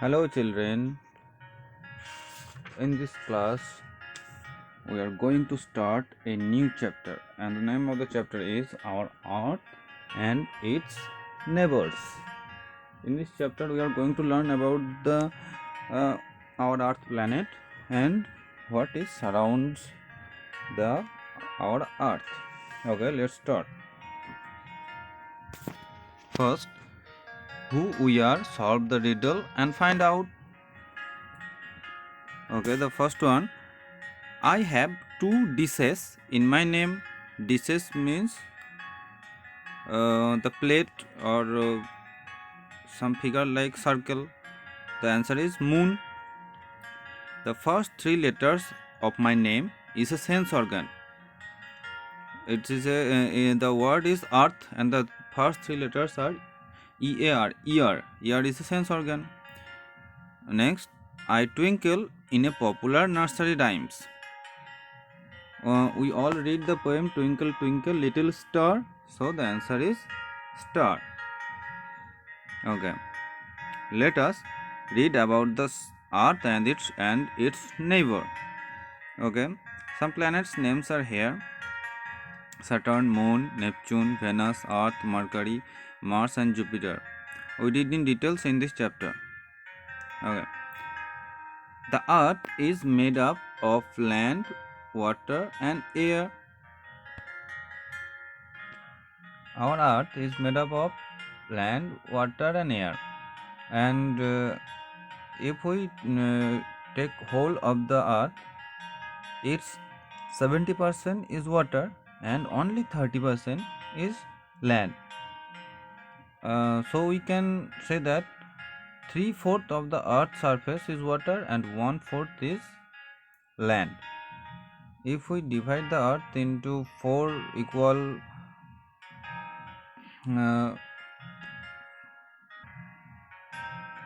Hello, children. In this class, we are going to start a new chapter, and the name of the chapter is Our Earth and Its Neighbors. In this chapter, we are going to learn about the our Earth planet and what is surrounds the our Earth. Okay, let's start. First, who we are, solve the riddle, and find out. Okay, the first one. I have two dishes in my name. Dishes means the plate or some figure like circle. The answer is moon. The first three letters of my name is a sense organ. It is the word is earth and the first three letters are ear. Ear is a sense organ. Next, I twinkle in a popular nursery rhymes. We all read the poem Twinkle Twinkle Little Star. So the answer is star. Okay. Let us read about the earth and its neighbor. Okay. Some planets names are here. Saturn, Moon, Neptune, Venus, Earth, Mercury, Mars and Jupiter. We read in details in this chapter. Okay. The earth is made up of land, water and air. Our earth is made up of land, water and air. And if we take whole of the earth, its 70% is water and only 30% is land. So we can say that 3/4 of the earth's surface is water and 1/4 is land. If we divide the earth into 4 equal uh,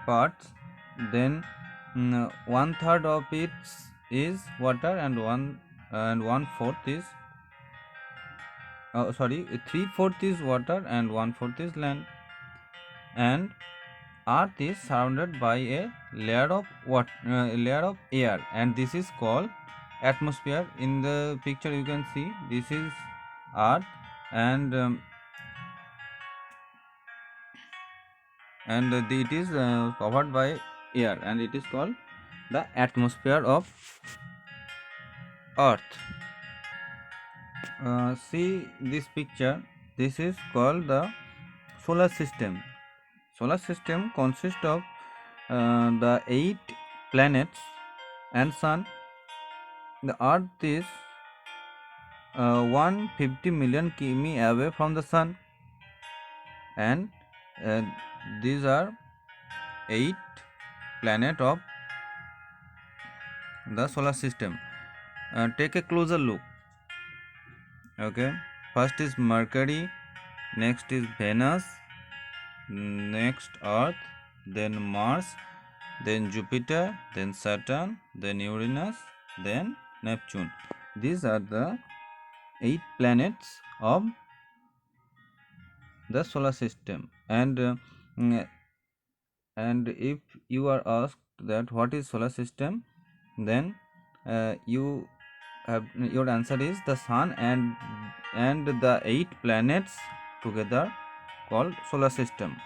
parts, then 1/3 of it is water and 1/4 is 3/4 is water and 1/4 is land. And earth is surrounded by a layer of layer of air, and this is called atmosphere. In the picture you can see this is earth and it is covered by air and it is called the atmosphere of earth. See this picture, this is called the solar system. Solar system consists of the 8 planets and sun. The earth is 150 million km away from the sun, and uh, these are 8 planet of the solar system. Take a closer look. Okay, first is Mercury, next is Venus, next Earth, then Mars, then Jupiter, then Saturn, then Uranus, then Neptune. These are the 8 planets of the solar system. And if you are asked that what is solar system, then you have your answer is the sun and the 8 planets together called solar system.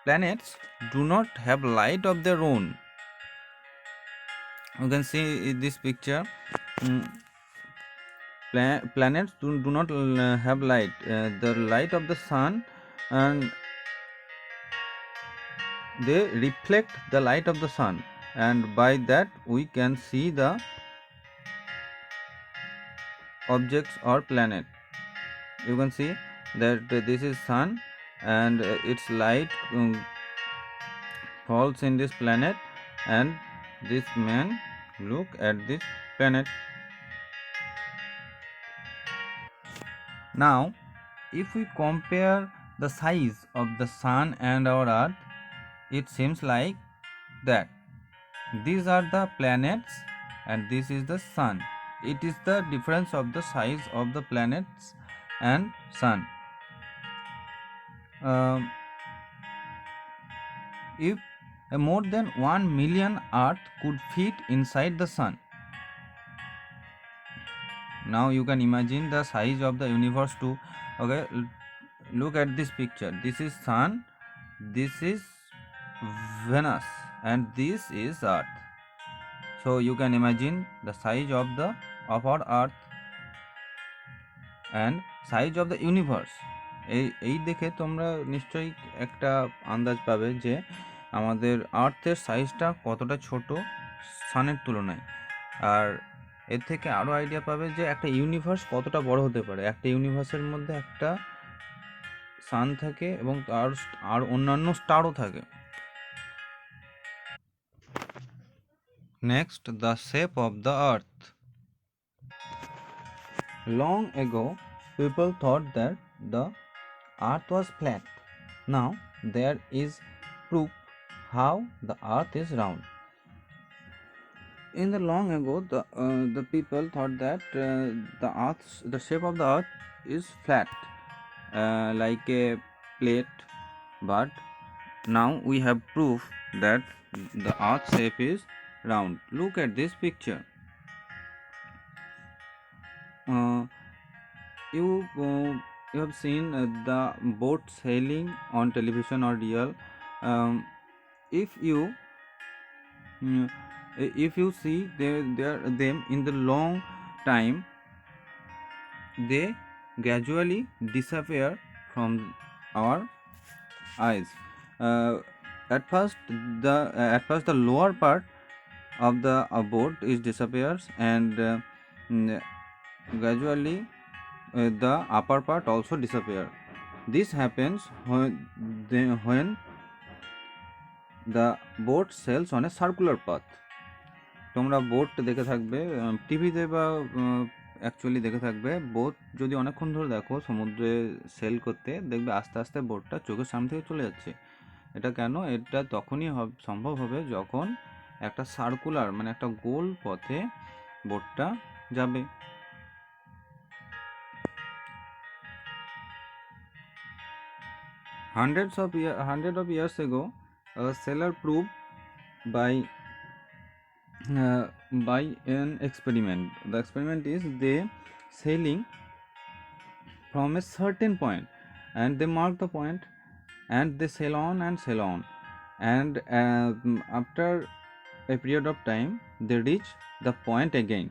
Planets do not have light of their own. You can see in this picture. Planets do not have light. The light of the sun, and they reflect the light of the sun, and by that we can see the objects or planet. You can see that this is sun and its light falls in this planet, and this man look at this planet. Now if we compare the size of the sun and our earth, it seems like that these are the planets and this is the sun. It is the difference of the size of the planets and sun. if more than 1 million Earth could fit inside the sun. Now you can imagine the size of the universe too. Okay, look at this picture. This is sun, this is Venus, and this is Earth. So you can imagine the size of our Earth and size of the universe. এই দেখে তোমরা নিশ্চয়ই একটা আন্দাজ পাবে যে আমাদের আর্থের সাইজটা কতটা ছোট সানের তুলনায়। আর এর থেকে আরও আইডিয়া পাবে যে একটা ইউনিভার্স কতটা বড় হতে পারে। একটা ইউনিভার্সের মধ্যে একটা সান থাকে এবং আর অন্যান্য স্টারও থাকে। Next, the shape of the earth. Long ago, people thought that the earth was flat. Now, there is proof how the earth is round. In the long ago, the people thought that the shape of the earth is flat, like a plate. But now we have proof that the earth shape is round. Look at this picture. You have seen the boat sailing on television or real. If you see them in the long time, they gradually disappear from our eyes. At first the lower part of the boat is disappears, and gradually the upper part also disappear. This happens when the boat sails on a circular path. তোমরা boat দেখে থাকবে টিভিতে বা actually দেখে থাকবে। Boat যদি অনেকক্ষণ ধরে দেখো সমুদ্রে সেল করতে, দেখবে আস্তে আস্তে বোটটা চোখের সামনে থেকে চলে যাচ্ছে। এটা কেন? এটা তখনই সম্ভব হবে যখন একটা সার্কুলার মানে একটা গোল পথে বোটটা যাবে। Hundreds of years ago, a sailor proved by an experiment. The experiment is they sailing from a certain point, and they mark the point, and they sail on, and after a period of time they reach the point again,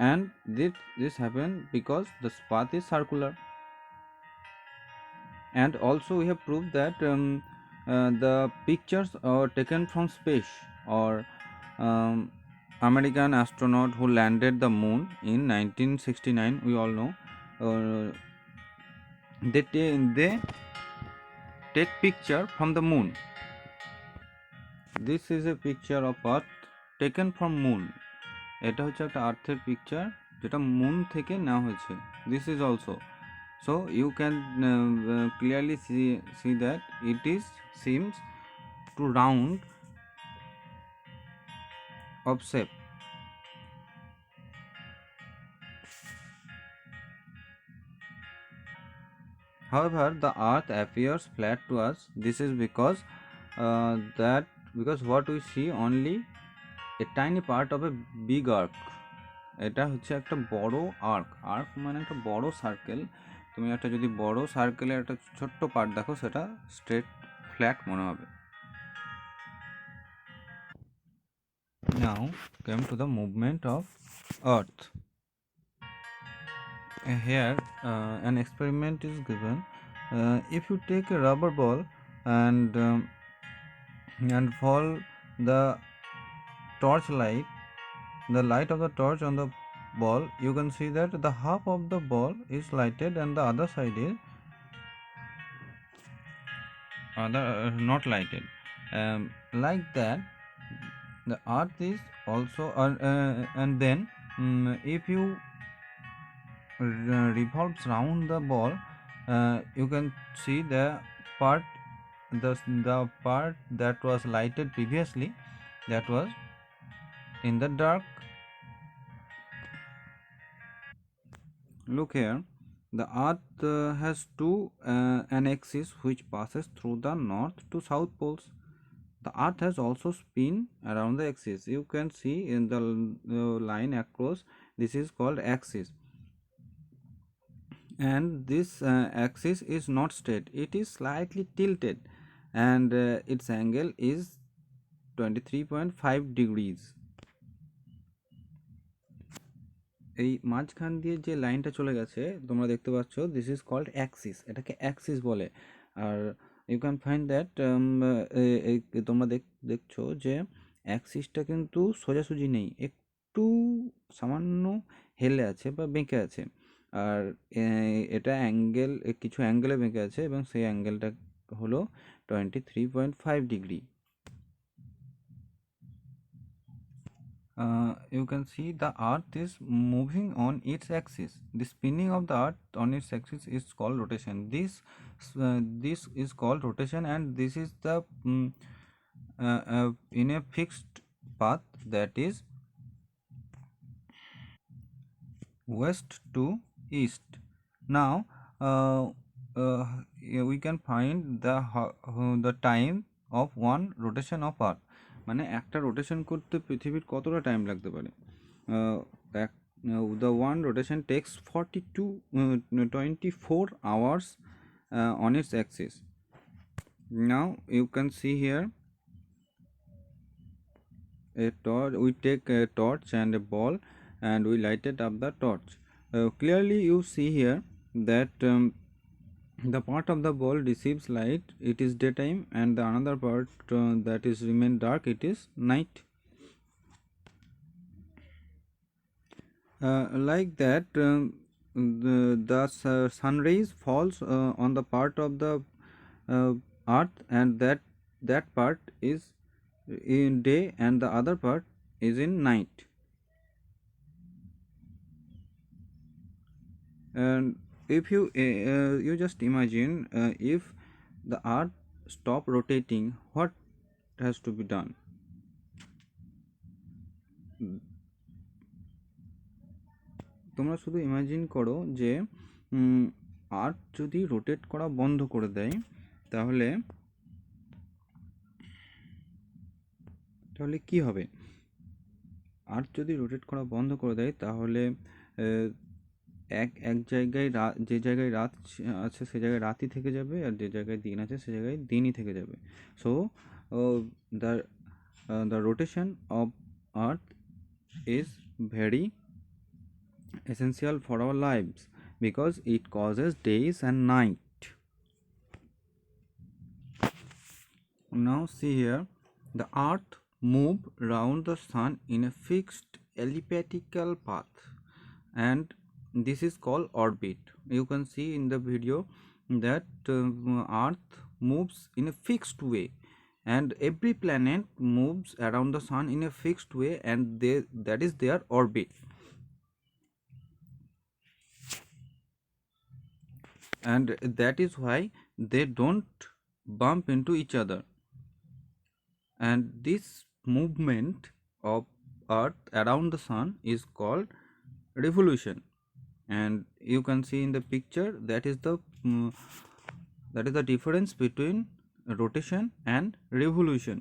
and this happened because the path is circular. And also we have proved that the pictures are taken from space, or American astronaut who landed the moon in 1969, we all know, they take picture from the moon. This is a picture of Earth taken from moon. এটা হচ্ছে একটা আর্থের picture যেটা moon থেকে নেওয়া হয়েছে। This is also, so you can clearly see that it seems to round of shape. However, the earth appears flat to us. This is because what we see only a tiny part of a big arc. এটা হচ্ছে একটা বড় arc মানে একটা বড় circle. তুমি একটা যদি বড় সার্কেলের একটা ছোট্ট পার্ট দেখো, সেটা স্ট্রেট ফ্ল্যাট মনে হবে। Now come to the movement of earth. Here an experiment is given. If you take a rubber ball and fall the torch light, the light of the torch on the ball, you can see that the half of the ball is lighted and the other side is not lighted. Like that the earth is also and then if you revolves round the ball, you can see the part that was lighted previously, that was in the dark. Look here, The earth has two an axis which passes through the north to south poles. The earth has also spin around the axis. You can see in the line across, this is called axis, and this axis is not straight, it is slightly tilted, and its angle is 23.5 degrees. এই মাঝখান দিয়ে যে লাইনটা চলে গেছে তোমরা দেখতে পাচ্ছ, দিস ইজ কল্ড অ্যাক্সিস, এটাকে অ্যাক্সিস বলে। আর ইউ ক্যান ফাইন্ড দ্যাট তোমরা দেখছো যে অ্যাক্সিসটা কিন্তু সোজাসুজি নেই, একটু সামান্য হেলে আছে বা বেঁকে আছে। আর এটা অ্যাঙ্গেল, কিছু অ্যাঙ্গেলে বেঁকে আছে এবং সেই অ্যাঙ্গেলটা হলো 23.5 degree. You can see the earth is moving on its axis. The spinning of the earth on its axis is called rotation. This is called rotation, and this is the in a fixed path, that is west to east. Now we can find the time of one rotation of earth. মানে একটা rotation করতে পৃথিবীর কতটা time লাগতে পারে। The one rotation takes 24 hours on its axis. Now you can see here a torch. We take a torch and a ball and we lighted up the torch. Clearly you see here that the part of the ball receives light, it is daytime, and the another part that is remain dark, it is night. Like that, the sun rays falls on the part of the earth, and that part is in day and the other part is in night. And if you just imagine, if the earth stop rotating, what has to be done? তোমরা শুধু imagine করো যে আর্থ যদি rotate করা বন্ধ করে দেয়, তাহলে তাহলে কি হবে? আর্থ যদি রোটেট করা বন্ধ করে দেয়, তাহলে এক জায়গায় যে জায়গায় রাত আছে সে জায়গায় রাতই থেকে যাবে, আর যে জায়গায় দিন আছে সে জায়গায় দিনই থেকে যাবে। So the rotation of earth is very essential for our lives because it causes days and night. Now see here, the earth move round the sun in a fixed elliptical path, and this is called orbit. You can see in the video that earth moves in a fixed way, and every planet moves around the sun in a fixed way, and that is their orbit. And that is why they don't bump into each other. And this movement of earth around the sun is called revolution. And you can see in the picture, that is the difference between rotation and revolution.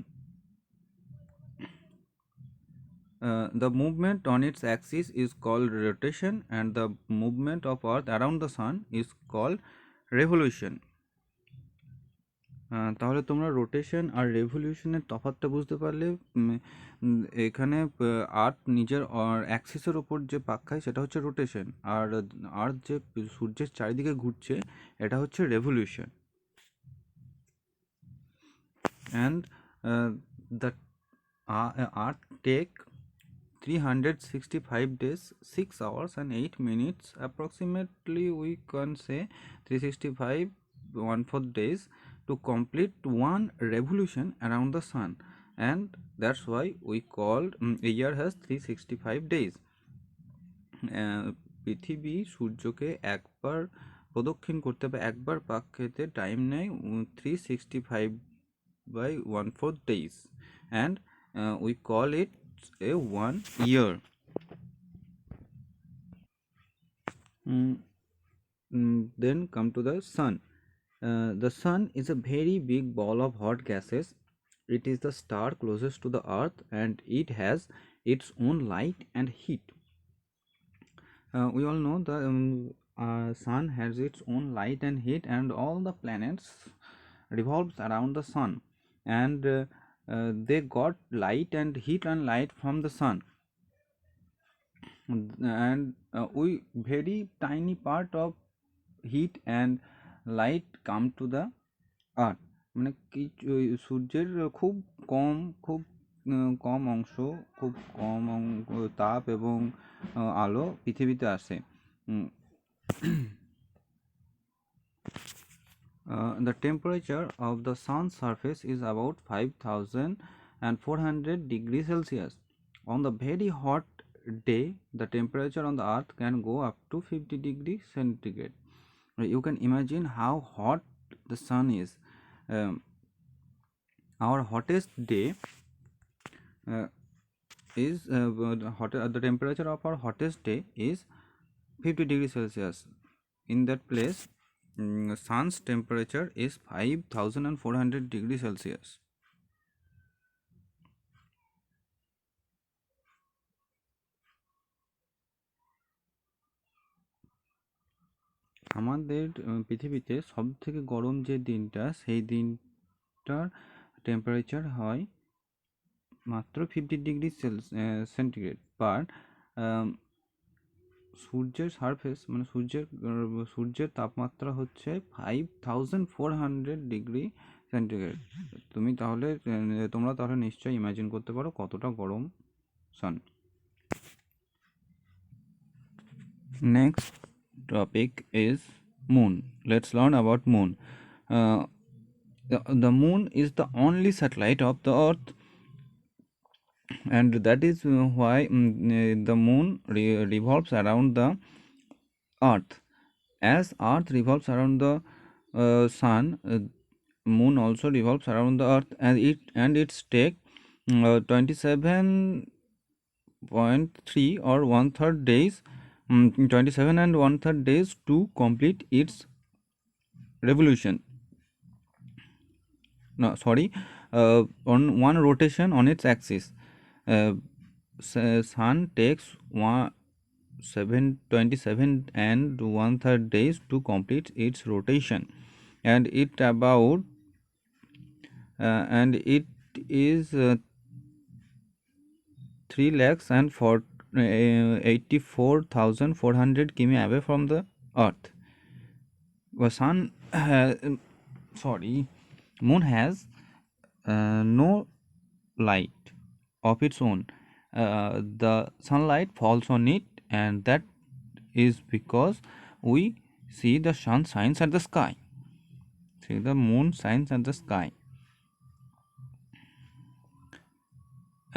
The movement on its axis is called rotation, and the movement of earth around the sun is called revolution. তাহলে তোমরা rotation আর রেভলিউশনের তফাৎটা বুঝতে পারলে। এখানে আর্থ নিজের অ্যাক্সিসের ওপর যে পাক খায় সেটা হচ্ছে রোটেশন, আর আর্থ যে সূর্যের চারিদিকে ঘুরছে এটা হচ্ছে revolution. And the earth take 365 days, 6 hours and 8 minutes approximately. We can say 365 1/4 days to complete one revolution around the sun, and that's why we called a year has 365 days. পৃথিবী সূর্যকে একবার প্রদক্ষিণ করতে বা একবার পাক খেতে টাইম নেয় 365/1/4 days, and we call it a 1 year. then come to the sun. The sun is a very big ball of hot gases. It is the star closest to the earth and it has its own light and heat. We all know the sun has its own light and heat, and all the planets revolves around the sun, and they got light and heat and light from the sun, and we very tiny part of heat and light come to the earth. মানে কি সূর্যের খুব কম অংশ, খুব কম তাপ এবং আলো পৃথিবীতে আসে। The temperature of the sun's surface is about 5400 degrees Celsius. On the very hot day, the temperature on the earth can go up to 50 degrees centigrade. You can imagine how hot the sun is. Our hottest day the temperature of our hottest day is 50 degrees Celsius. In that place, sun's temperature is 5400 degrees Celsius. আমাদের পৃথিবীতে সব থেকে গরম যে দিনটা, সেই দিনটার temperature হয় মাত্র 50 ডিগ্রি সেন্টিগ্রেড। বাট সূর্যের সারফেস মানে সূর্যের তাপমাত্রা হচ্ছে 5400 ডিগ্রি সেন্টিগ্রেড। তোমরা তাহলে নিশ্চয়ই ইমাজিন করতে পারো কতটা গরম sun. Next topic is moon. Let's learn about moon. The moon is the only satellite of the earth, and that is why the moon revolves around the earth. As earth revolves around the sun, moon also revolves around the earth, and its take 27.3 or 1/3 days 27 and 1/3 days to complete its revolution. On one rotation on its axis. Sun takes 27 and 1/3 days to complete its rotation, and it is 3,84,400 km away from the earth. Moon has no light of its own. The sunlight falls on it, and that is because we see the sun shines at the sky. See, the moon shines at the sky,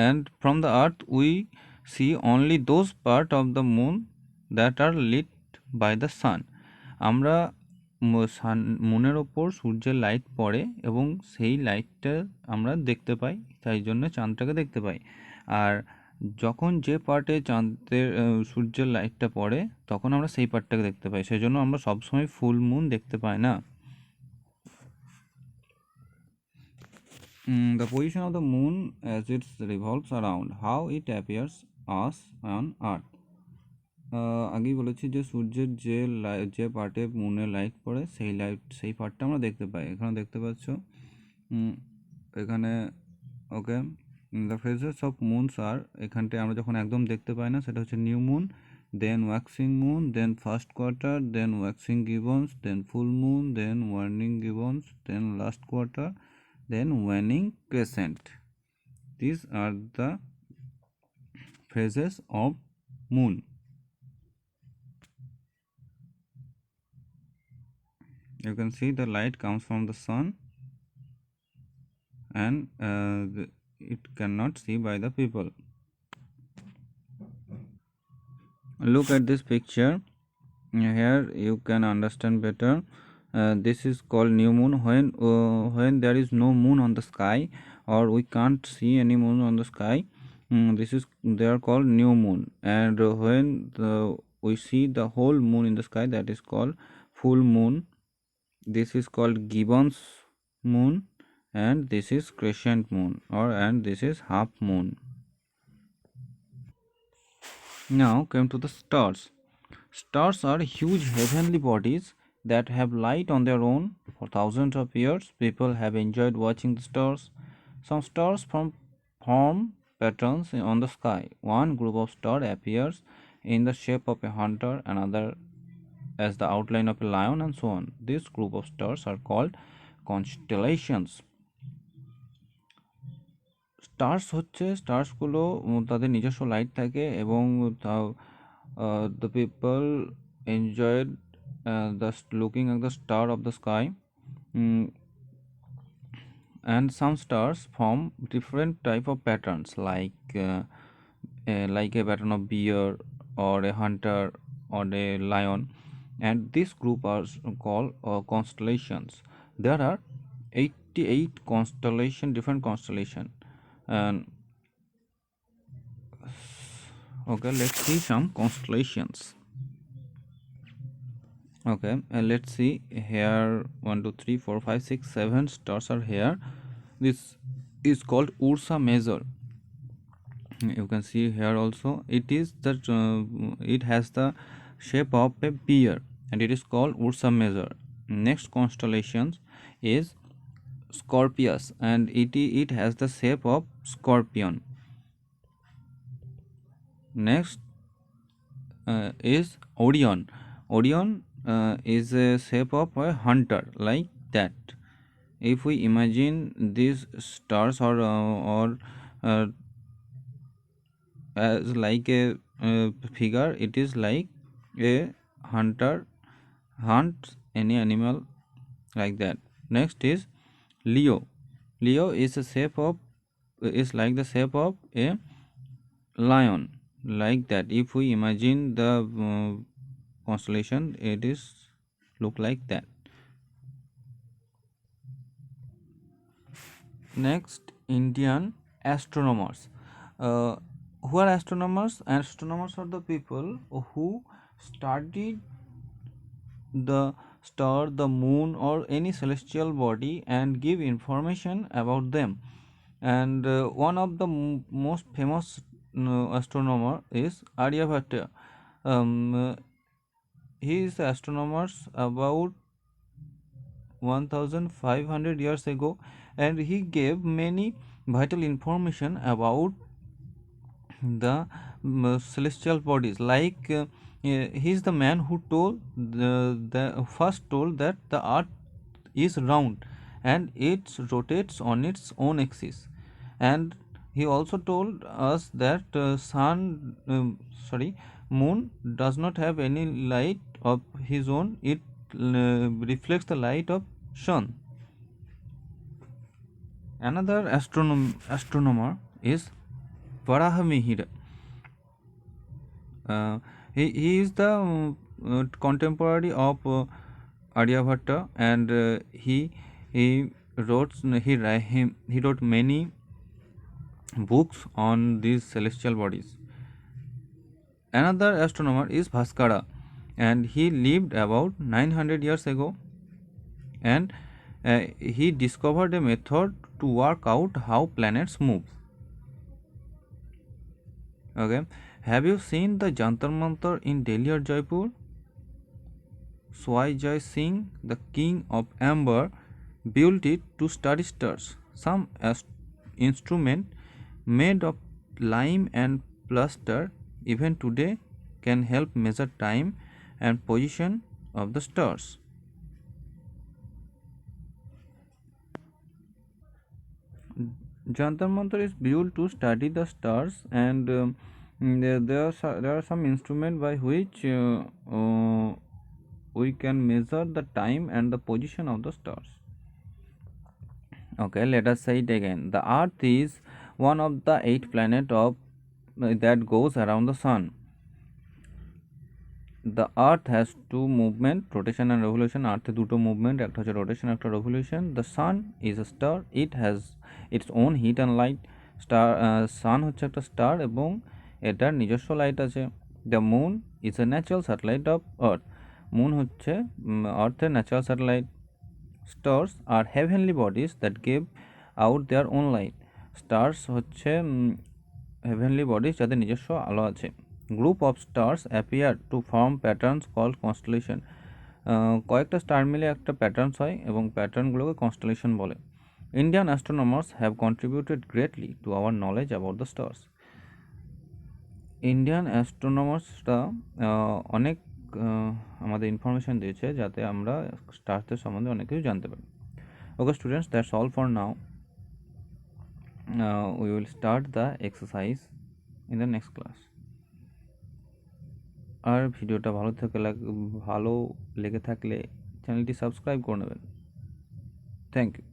and from the earth we see only those part of the moon that are lit by the sun. আমরা মুনের ওপর সূর্যের light পড়ে এবং সেই লাইটটা আমরা দেখতে পাই, তাই জন্য চাঁদটাকে দেখতে পাই। আর যখন যে পার্টে সূর্যের লাইটটা পড়ে তখন আমরা সেই পার্টটাকে দেখতে পাই, সেই জন্য আমরা সবসময় ফুল মুন দেখতে পাই না। The position of the moon as it revolves around, how it appears us on earth. আগেই বলেছি যে সূর্যের যে পার্টে মুনের লাইট পড়ে সেই পার্টটা আমরা দেখতে পাই। এখানে দেখতে পাচ্ছ, এখানে okay the phases of moons আর, এখানটায় আমরা যখন একদম দেখতে পাই না সেটা হচ্ছে new moon, then waxing moon, then first quarter, then waxing gibbous, then full moon, then ওয়ার্নিং gibbous, then last quarter, then waning crescent. These are the phases of moon. You can see the light comes from the sun, and it cannot see by the people. Look at this picture. Here you can understand better. This is called new moon. When there is no moon on the sky, or we can't see any moon on the sky, they are called new moon. And when we see the whole moon in the sky, that is called full moon, this is called Gibbons moon, and this is crescent moon, and this is half moon. Now come to the stars. Stars are huge heavenly bodies that have light on their own. For thousands of years, people have enjoyed watching the stars. Some stars form patterns on the sky. One group of stars appears in the shape of a hunter, another as the outline of a lion, and so on. This group of stars are called constellations. স্টার্সগুলো তাদের নিজস্ব light থাকে এবং the people enjoyed the looking at the star of the sky. And some stars form different type of patterns like a pattern of bear or a hunter or a lion, and this group are called constellations. There are 88 different constellation. And okay, let's see some constellations. Okay, let's see here. 1 2 3 4 5 6 7 stars are here. This is called Ursa Major. You can see here also it is that it has the shape of a bear, and it is called Ursa Major. Next constellation is Scorpius, and it has the shape of scorpion. Next is Orion. Orion is a shape of a hunter, like that. If we imagine these stars or as like a figure, it is like a hunter hunts any animal, like that. Next is Leo. Leo is like the shape of a lion, like that. If we imagine the constellation, it is look like that. Next, Indian astronomers. Who are astronomers? Astronomers are the people who studied the star, the moon, or any celestial body and give information about them. And one of the most famous astronomer is Aryabhatta. He is astronomer about 1500 years ago, and he gave many vital information about the celestial bodies. Like he is the man who first told that the earth is round and it rotates on its own axis. And he also told us that moon does not have any light of his own. It reflects the light of sun. Another astronomer is Varahamihira. He is the contemporary of Aryabhatta, and he wrote many books on these celestial bodies. Another astronomer is Bhaskara, and he lived about 900 years ago, and he discovered a method to work out how planets move. Okay, have you seen the Jantar Mantar in Delhi or Jaipur? Swai Jai Singh, the king of Amber, built it to study stars. Some instrument made of lime and plaster even today can help measure time and position of the stars. Jantar Mantar is built to study the stars, and there are some instruments by which we can measure the time and the position of the stars. Okay, let us say it again. The Earth is one of the 8 planets that goes around the sun. The Earth has 2 movement, rotation and revolution. Earth দুটো movement, একটা হচ্ছে rotation, একটা revolution. The sun is a star. It has its own heat and light. Sun হচ্ছে একটা star এবং এটার নিজস্ব light আছে. The moon is a natural satellite of Earth. Moon হচ্ছে আর্থের ন্যাচারাল স্যাটেলাইট। স্টার্স আর heavenly bodies that give out their own light. Stars হচ্ছে হেভেনলি বডিজ যাদের নিজস্ব আলো আছে। Group of stars appear to form patterns called constellation. কয়েকটা star মিলে একটা প্যাটার্নস হয় এবং প্যাটার্নগুলোকে কনস্টেলেশন বলে। Indian astronomers have contributed greatly to our knowledge about the stars. Indian অ্যাস্ট্রোনমার্সরা অনেক আমাদের ইনফরমেশান দিয়েছে যাতে আমরা স্টার্সদের সম্বন্ধে অনেক কিছু জানতে পারি। Okay students, that's all for now. We will start the exercise in the next class. আর ভিডিওটা ভালো লেগে থাকলে চ্যানেলটি সাবস্ক্রাইব করে নেবেন। Thank you.